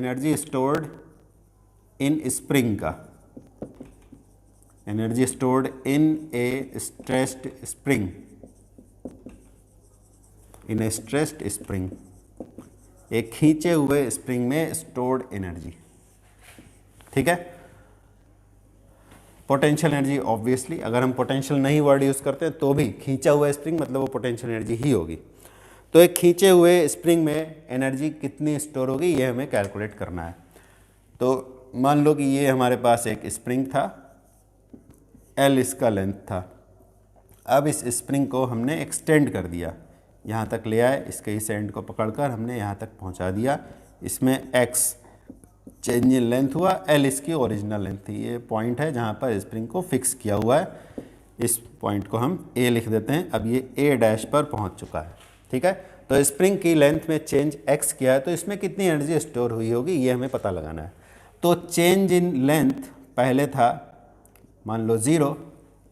Energy stored in spring का, energy stored in A stressed spring, in A stressed spring, एक खींचे हुए spring में स्टोर्ड एनर्जी। ठीक है, पोटेंशियल एनर्जी ऑब्वियसली, अगर हम पोटेंशियल नहीं वर्ड यूज़ करते हैं तो भी खींचा हुआ स्प्रिंग मतलब वो पोटेंशियल एनर्जी ही होगी। तो एक खींचे हुए स्प्रिंग में एनर्जी कितनी स्टोर होगी ये हमें कैलकुलेट करना है। तो मान लो कि ये हमारे पास एक स्प्रिंग था, L इसका लेंथ था। अब इस स्प्रिंग को हमने एक्सटेंड कर दिया, यहाँ तक ले आए, इसके इस एंड को पकड़कर हमने यहाँ तक पहुँचा दिया। इसमें x चेंज इन लेंथ हुआ, L इसकी ओरिजिनल लेंथ थी। ये पॉइंट है जहाँ पर स्प्रिंग को फिक्स किया हुआ है, इस पॉइंट को हम A लिख देते हैं। अब ये A डैश पर पहुँच चुका है। ठीक है, तो स्प्रिंग की लेंथ में चेंज x किया है, तो इसमें कितनी एनर्जी स्टोर हुई होगी ये हमें पता लगाना है। तो चेंज इन लेंथ पहले था मान लो 0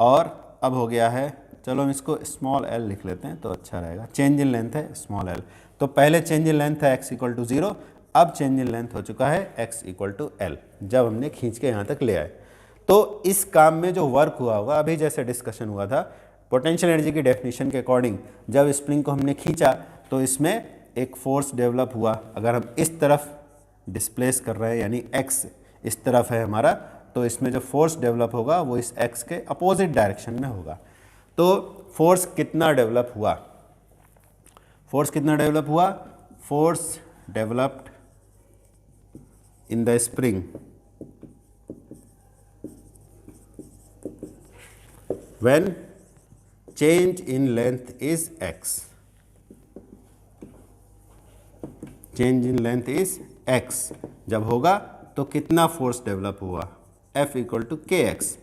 और अब हो गया है, चलो हम इसको स्मॉल l लिख लेते हैं तो अच्छा रहेगा। चेंज इन लेंथ है स्मॉल l, तो पहले चेंज इन लेंथ है x इक्वल टू 0, अब चेंज इन लेंथ हो चुका है x इक्वल टू l जब हमने खींच के यहाँ तक ले आए। तो इस काम में जो वर्क हुआ होगा, अभी जैसे डिस्कशन हुआ था पोटेंशियल एनर्जी की डेफिनेशन के अकॉर्डिंग, जब स्प्रिंग को हमने खींचा तो इसमें एक फोर्स डेवलप हुआ। अगर हम इस तरफ डिस्प्लेस कर रहे हैं यानी x इस तरफ है हमारा, तो इसमें जो फोर्स डेवलप होगा वो इस x के अपोजिट डायरेक्शन में होगा। तो फोर्स कितना डेवलप हुआ, फोर्स कितना डेवलप हुआ, force developed in the spring when change in length is x, change in length is x जब होगा तो कितना फोर्स डेवलप हुआ, F इक्वल टू के एक्स,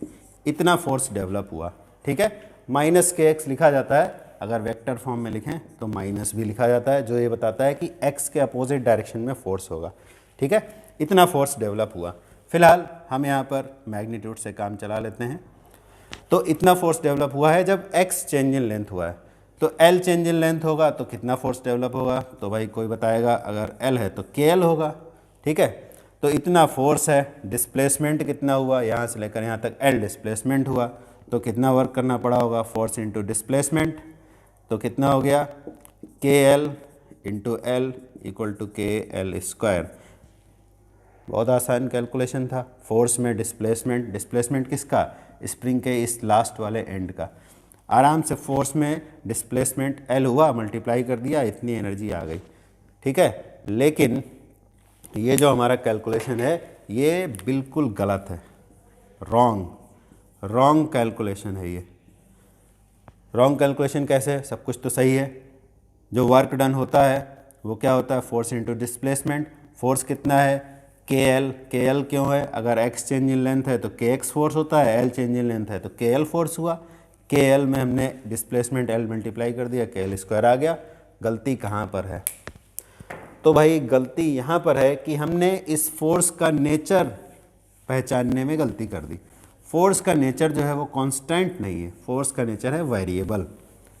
इतना फोर्स डेवलप हुआ। ठीक है, माइनस के एक्स लिखा जाता है, अगर वेक्टर फॉर्म में लिखें तो माइनस भी लिखा जाता है, जो ये बताता है कि x के अपोजिट डायरेक्शन में फोर्स होगा। ठीक है, इतना फोर्स डेवलप हुआ। फिलहाल हम यहाँ पर मैग्नीट्यूड से काम चला लेते हैं। तो इतना फोर्स डेवलप हुआ है जब x चेंज इन लेंथ हुआ है, तो L चेंज इन लेंथ होगा तो कितना फोर्स डेवलप होगा, तो भाई कोई बताएगा, अगर L है तो KL होगा। ठीक है, तो इतना फोर्स है, डिस्प्लेसमेंट कितना हुआ, यहाँ से लेकर यहाँ तक L डिस्प्लेसमेंट हुआ, तो कितना वर्क करना पड़ा होगा, फोर्स इंटू डिस्प्लेसमेंट, तो कितना हो गया KL into L equal to KL square. बहुत आसान कैलकुलेशन था। फोर्स में डिस्प्लेसमेंट, डिस्प्लेसमेंट किसका, स्प्रिंग के इस लास्ट वाले एंड का। आराम से फोर्स में डिस्प्लेसमेंट L हुआ, मल्टीप्लाई कर दिया, इतनी एनर्जी आ गई। ठीक है, लेकिन ये जो हमारा कैलकुलेशन है ये बिल्कुल गलत है, रॉन्ग कैलकुलेशन है ये। रॉन्ग कैलकुलेशन कैसे, सब कुछ तो सही है, जो वर्क डन होता है वो क्या होता है, फोर्स इंटू डिस्प्लेसमेंट। फोर्स कितना है KL, KL क्यों है, अगर x चेंज इन लेंथ है तो KX फोर्स होता है, L चेंज इन लेंथ है तो KL फोर्स हुआ। KL में हमने डिस्प्लेसमेंट L मल्टीप्लाई कर दिया, KL स्क्वायर आ गया। गलती कहाँ पर है, तो भाई गलती यहाँ पर है कि हमने इस फोर्स का नेचर पहचानने में गलती कर दी। फोर्स का नेचर जो है वो कांस्टेंट नहीं है, फोर्स का नेचर है वेरिएबल।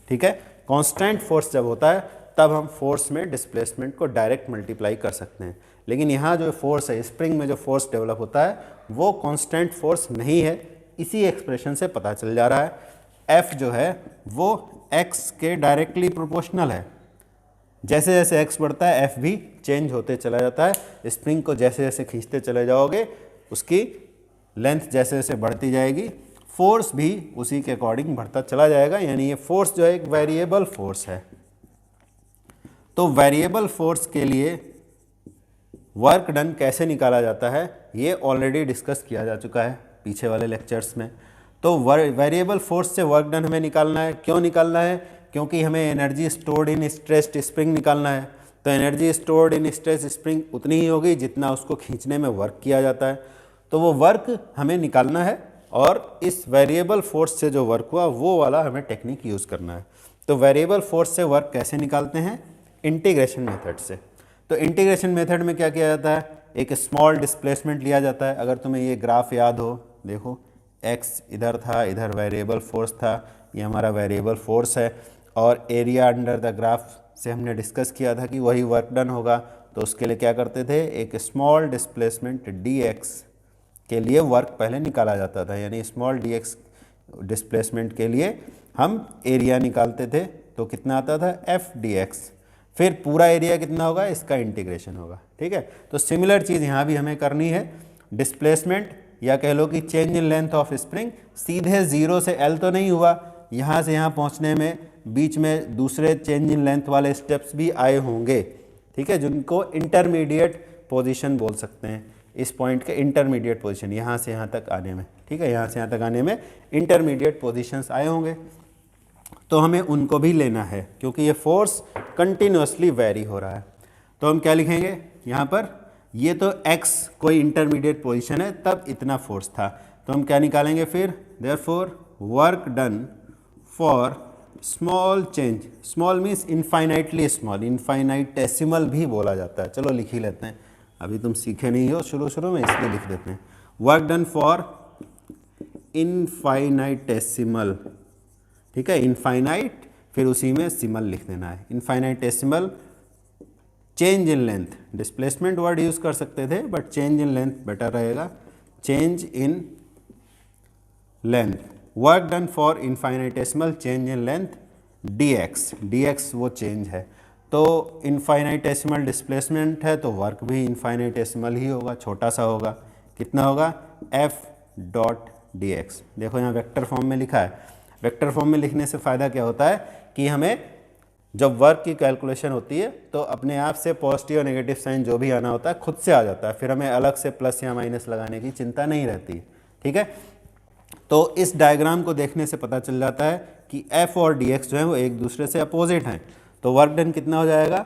ठीक है, कांस्टेंट फोर्स जब होता है तब हम फोर्स में डिस्प्लेसमेंट को डायरेक्ट मल्टीप्लाई कर सकते हैं, लेकिन यहाँ जो फोर्स है, स्प्रिंग में जो फोर्स डेवलप होता है वो कांस्टेंट फोर्स नहीं है। इसी एक्सप्रेशन से पता चल जा रहा है F जो है वो x के डायरेक्टली प्रोपोर्शनल है। जैसे जैसे x बढ़ता है F भी चेंज होते चला जाता है। स्प्रिंग को जैसे जैसे खींचते चले जाओगे उसकी लेंथ जैसे जैसे बढ़ती जाएगी, फोर्स भी उसी के अकॉर्डिंग बढ़ता चला जाएगा। यानी ये फोर्स जो है एक वेरिएबल फोर्स है। तो वेरिएबल फोर्स के लिए वर्क डन कैसे निकाला जाता है ये ऑलरेडी डिस्कस किया जा चुका है पीछे वाले लेक्चर्स में। तो वेरिएबल फोर्स से वर्क डन हमें निकालना है। क्यों निकालना है, क्योंकि हमें energy stored in stressed spring निकालना है। तो energy stored in stressed spring उतनी ही होगी जितना उसको खींचने में वर्क किया जाता है। तो वो वर्क हमें निकालना है और इस वेरिएबल फोर्स से जो वर्क हुआ वो वाला हमें टेक्निक यूज़ करना है। तो वेरिएबल फोर्स से वर्क कैसे निकालते हैं, इंटीग्रेशन मेथड से। तो इंटीग्रेशन मेथड में क्या किया जाता है, एक स्मॉल डिस्प्लेसमेंट लिया जाता है। अगर तुम्हें ये ग्राफ याद हो, देखो x इधर था, इधर वेरिएबल फोर्स था, ये हमारा वेरिएबल फोर्स है और एरिया अंडर द ग्राफ से हमने डिस्कस किया था कि वही वर्क डन होगा। तो उसके लिए क्या करते थे, एक स्मॉल डिस्प्लेसमेंट dx के लिए वर्क पहले निकाला जाता था, यानी स्मॉल dx डिस्प्लेसमेंट के लिए हम एरिया निकालते थे, तो कितना आता था एफ dx, फिर पूरा एरिया कितना होगा, इसका इंटीग्रेशन होगा। ठीक है, तो सिमिलर चीज़ यहाँ भी हमें करनी है। डिस्प्लेसमेंट या कह लो कि change in length of spring सीधे 0 से L तो नहीं हुआ, यहाँ से यहाँ पहुँचने में बीच में दूसरे चेंज इन लेंथ वाले स्टेप्स भी आए होंगे। ठीक है, जिनको इंटरमीडिएट पोजीशन बोल सकते हैं, इस पॉइंट के इंटरमीडिएट पोजीशन, यहाँ से यहाँ तक आने में। ठीक है, यहाँ से यहाँ तक आने में इंटरमीडिएट पोजीशंस आए होंगे, तो हमें उनको भी लेना है, क्योंकि ये फोर्स कंटिन्यूसली वेरी हो रहा है। तो हम क्या लिखेंगे यहाँ पर, ये तो x कोई इंटरमीडिएट पोजीशन है, तब इतना फोर्स था, तो हम क्या निकालेंगे फिर, therefore work done for small change, small means infinitely small, infinitesimal भी बोला जाता है। चलो लिख ही लेते हैं, अभी तुम सीखे नहीं हो शुरू में, इसलिए लिख देते हैं। वर्क डन फॉर इनफाइनाइटेसिमल, ठीक है, इनफाइनाइट फिर उसी में सिमल लिख देना है, infinitesimal change in length, displacement word use कर सकते थे but change in length better रहेगा, change in length, work done for infinitesimal change in length dx, dx वो चेंज है, तो इनफाइनाइटेसिमल डिस्प्लेसमेंट है तो वर्क भी इनफाइनाइटेसिमल ही होगा, छोटा सा होगा, कितना होगा f डॉट dx। देखो यहाँ वेक्टर फॉर्म में लिखा है, वेक्टर फॉर्म में लिखने से फ़ायदा क्या होता है कि हमें जब वर्क की कैलकुलेशन होती है तो अपने आप से पॉजिटिव और नेगेटिव साइन जो भी आना होता है खुद से आ जाता है, फिर हमें अलग से प्लस या माइनस लगाने की चिंता नहीं रहती। ठीक है, तो इस डायग्राम को देखने से पता चल जाता है कि f और dx जो है वो एक दूसरे से अपोजिट हैं, तो वर्क डन कितना हो जाएगा,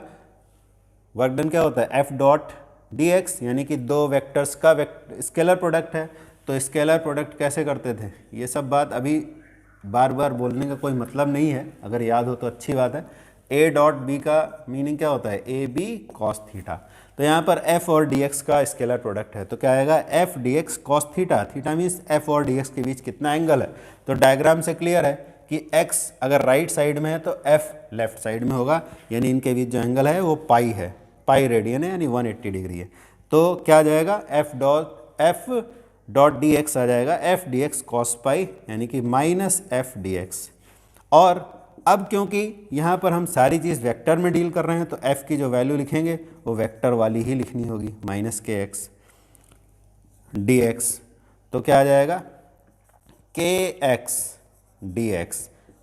वर्क डन क्या होता है f डॉट dx, यानी कि दो वेक्टर्स का स्केलर प्रोडक्ट है। तो स्केलर प्रोडक्ट कैसे करते थे, ये सब बात अभी बार बार बोलने का कोई मतलब नहीं है, अगर याद हो तो अच्छी बात है। a डॉट b का मीनिंग क्या होता है, ए बी कॉस थीटा, तो यहाँ पर f और dx का स्केलर प्रोडक्ट है, तो क्या आएगा f dx cos theta, theta means f और dx के बीच कितना एंगल है। तो डायग्राम से क्लियर है कि x अगर राइट साइड में है तो f लेफ्ट साइड में होगा, यानी इनके बीच जो एंगल है वो पाई है, पाई रेडियन है, यानी 180 डिग्री है। तो क्या आ जाएगा f डॉट dx आ जाएगा f dx कॉस पाई, यानी कि माइनस f dx। और अब क्योंकि यहाँ पर हम सारी चीज़ वेक्टर में डील कर रहे हैं तो f की जो वैल्यू लिखेंगे वो वेक्टर वाली ही लिखनी होगी, माइनस kx dx, तो क्या आ जाएगा kx dx,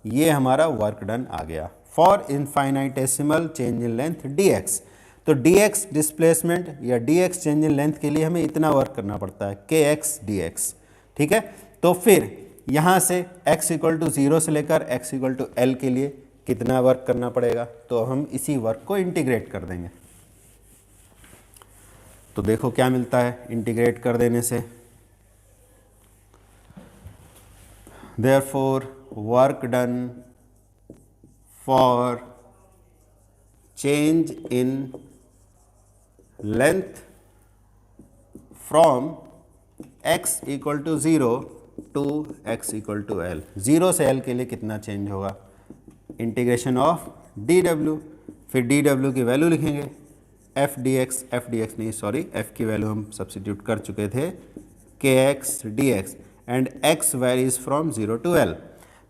ये हमारा वर्क डन आ गया for infinitesimal change in length dx। तो dx डिस्प्लेसमेंट या dx चेंज इन लेंथ के लिए हमें इतना वर्क करना पड़ता है kx dx। ठीक है, तो फिर यहाँ से x इक्वल टू 0 से लेकर x इक्वल टू L के लिए कितना वर्क करना पड़ेगा, तो हम इसी वर्क को इंटीग्रेट कर देंगे। तो देखो क्या मिलता है इंटीग्रेट कर देने से, therefore work done for change in length from x equal to 0 to x equal to L, 0 से L के लिए कितना चेंज होगा, इंटीग्रेशन ऑफ dw, फिर dw की वैल्यू लिखेंगे f dx नहीं सॉरी, f की वैल्यू हम सब्सिट्यूट कर चुके थे kx dx and x varies from 0 to L।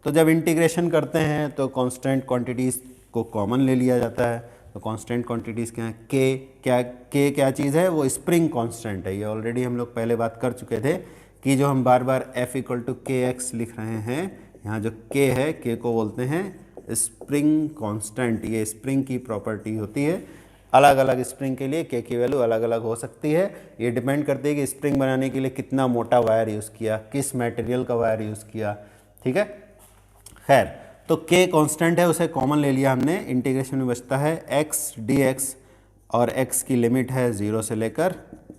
तो जब इंटीग्रेशन करते हैं तो कांस्टेंट क्वांटिटीज़ को कॉमन ले लिया जाता है, तो कांस्टेंट क्वांटिटीज़ क्या है, k क्या चीज़ है, वो स्प्रिंग कांस्टेंट है। ये ऑलरेडी हम लोग पहले बात कर चुके थे कि जो हम बार बार f इक्वल टू के एक्स लिख रहे हैं, यहाँ जो k है, k को बोलते हैं स्प्रिंग कांस्टेंट, ये स्प्रिंग की प्रॉपर्टी होती है। अलग अलग स्प्रिंग के लिए k की वैल्यू अलग अलग हो सकती है, ये डिपेंड करती है कि स्प्रिंग बनाने के लिए कितना मोटा वायर यूज़ किया, किस मटेरियल का वायर यूज़ किया। ठीक है, खैर तो k कांस्टेंट है, उसे कॉमन ले लिया हमने, इंटीग्रेशन में बचता है x dx और x की लिमिट है 0 से लेकर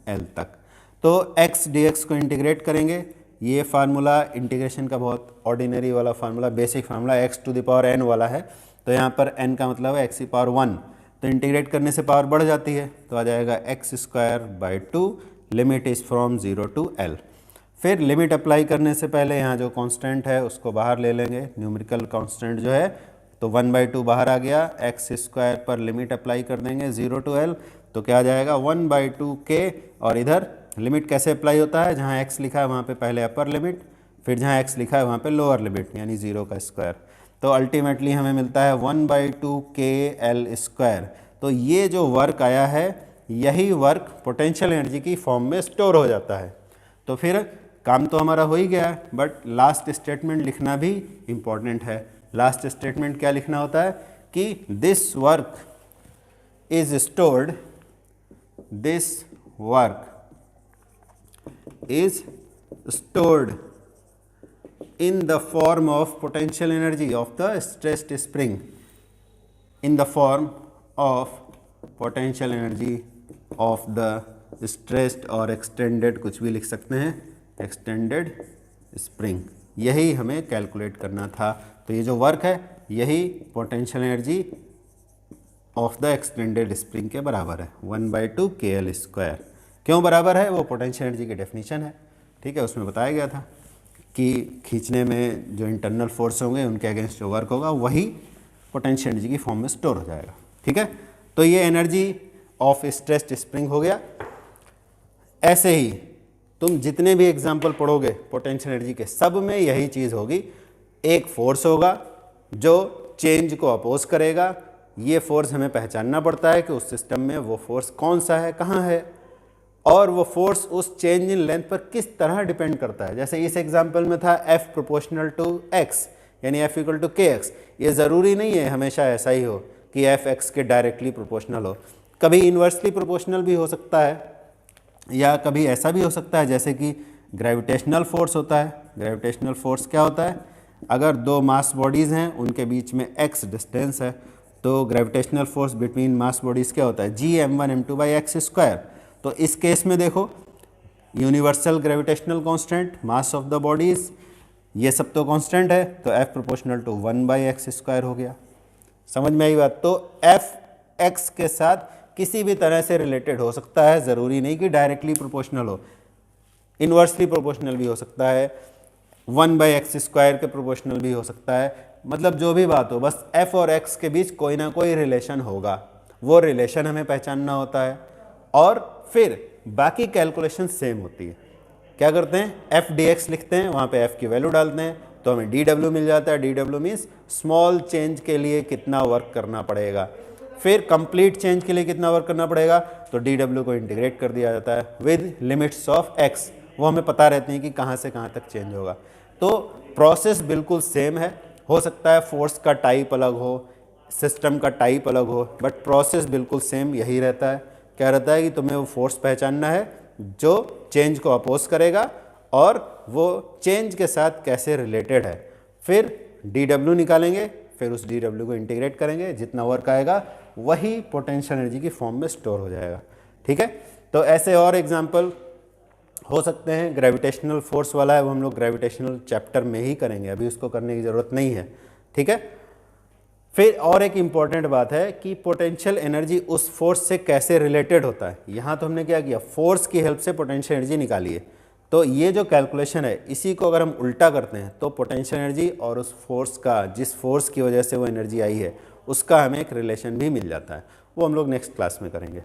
L तक। तो x dx को इंटीग्रेट करेंगे, ये फार्मूला इंटीग्रेशन का बहुत ऑर्डिनरी वाला formula, basic formula x to the power n वाला है, तो यहाँ पर n का मतलब है x की पावर 1, तो इंटीग्रेट करने से पावर बढ़ जाती है, तो आ जाएगा x square by 2, limit is from 0 to L। फिर लिमिट अप्लाई करने से पहले यहाँ जो कांस्टेंट है उसको बाहर ले लेंगे, न्यूमेरिकल कांस्टेंट जो है, तो 1/2 बाहर आ गया, x स्क्वायर पर लिमिट अप्लाई कर देंगे 0 टू L, तो क्या आ जाएगा 1/2k, और इधर लिमिट कैसे अप्लाई होता है, जहाँ x लिखा है वहाँ पे पहले अपर लिमिट, फिर जहाँ x लिखा है वहाँ पे लोअर लिमिट, यानी 0 का स्क्वायर। तो अल्टीमेटली हमें मिलता है 1/2kL²। तो ये जो वर्क आया है यही वर्क पोटेंशियल एनर्जी की फॉर्म में स्टोर हो जाता है। तो फिर काम तो हमारा हो ही गया है, बट लास्ट स्टेटमेंट लिखना भी इम्पॉर्टेंट है। लास्ट स्टेटमेंट क्या लिखना होता है कि this work is stored, this work is stored in the form of potential energy of the stressed spring, in the form of potential energy of the stressed और extended, कुछ भी लिख सकते हैं, extended spring। यही हमें कैलकुलेट करना था। तो ये जो वर्क है यही potential energy of the extended spring के बराबर है, 1/2kL²। क्यों बराबर है, वो पोटेंशियल एनर्जी की डेफिनेशन है, ठीक है। उसमें बताया गया था कि खींचने में जो इंटरनल फोर्स होंगे उनके अगेंस्ट जो वर्क होगा वही पोटेंशियल एनर्जी की फॉर्म में स्टोर हो जाएगा, ठीक है। तो ये एनर्जी ऑफ स्ट्रेस्ड स्प्रिंग हो गया। ऐसे ही तुम जितने भी एग्जाम्पल पढ़ोगे पोटेंशियल एनर्जी के, सब में यही चीज़ होगी। एक फोर्स होगा जो चेंज को अपोज करेगा। ये फोर्स हमें पहचानना पड़ता है कि उस सिस्टम में वो फोर्स कौन सा है, कहाँ है, और वो फोर्स उस चेंज इन लेंथ पर किस तरह डिपेंड करता है। जैसे इस एग्जांपल में था F प्रोपोर्शनल टू x, यानी F इक्वल टू kx। ये ज़रूरी नहीं है हमेशा ऐसा ही हो कि F x के डायरेक्टली प्रोपोर्शनल हो, कभी इन्वर्सली प्रोपोर्शनल भी हो सकता है, या कभी ऐसा भी हो सकता है जैसे कि ग्रेविटेशनल फोर्स होता है। ग्रेविटेशनल फोर्स क्या होता है, अगर दो मास बॉडीज़ हैं उनके बीच में x डिस्टेंस है तो gravitational force between mass bodies क्या होता है, Gm1m2/x²। तो इस केस में देखो universal gravitational constant, mass of the bodies, ये सब तो कांस्टेंट है, तो F प्रोपोर्शनल टू 1/x² हो गया। समझ में आई बात। तो F x के साथ किसी भी तरह से रिलेटेड हो सकता है, ज़रूरी नहीं कि डायरेक्टली प्रोपोर्शनल हो, इन्वर्सली प्रोपोर्शनल भी हो सकता है, 1/x² के प्रोपोर्शनल भी हो सकता है। मतलब जो भी बात हो, बस F और x के बीच कोई ना कोई रिलेशन होगा, वो रिलेशन हमें पहचानना होता है। और फिर बाकी कैलकुलेशन सेम होती है। क्या करते हैं, F dx लिखते हैं, वहाँ पे F की वैल्यू डालते हैं तो हमें dw मिल जाता है। dw मीन्स स्मॉल चेंज के लिए कितना वर्क करना पड़ेगा, फिर कंप्लीट चेंज के लिए कितना वर्क करना पड़ेगा, तो dw को इंटीग्रेट कर दिया जाता है विद लिमिट्स ऑफ x। वो हमें पता रहती है कि कहाँ से कहाँ तक चेंज होगा। तो प्रोसेस बिल्कुल सेम है। हो सकता है फोर्स का टाइप अलग हो, सिस्टम का टाइप अलग हो, बट प्रोसेस बिल्कुल सेम यही रहता है। क्या रहता है कि तुम्हें वो फोर्स पहचानना है जो चेंज को अपोज करेगा और वो चेंज के साथ कैसे रिलेटेड है। फिर dw निकालेंगे, फिर उस dw को इंटीग्रेट करेंगे, जितना वर्क आएगा वही पोटेंशियल एनर्जी की फॉर्म में स्टोर हो जाएगा, ठीक है। तो ऐसे और एग्जांपल हो सकते हैं। ग्रेविटेशनल फोर्स वाला है वो हम लोग ग्रेविटेशनल चैप्टर में ही करेंगे, अभी उसको करने की ज़रूरत नहीं है, ठीक है। फिर और एक इम्पॉर्टेंट बात है कि पोटेंशियल एनर्जी उस फोर्स से कैसे रिलेटेड होता है। यहाँ तो हमने क्या किया, फोर्स की हेल्प से पोटेंशियल एनर्जी निकाली है। तो ये जो कैलकुलेशन है इसी को अगर हम उल्टा करते हैं तो पोटेंशियल एनर्जी और उस फोर्स का, जिस फोर्स की वजह से वो एनर्जी आई है, उसका हमें एक रिलेशन भी मिल जाता है। वो हम लोग नेक्स्ट क्लास में करेंगे।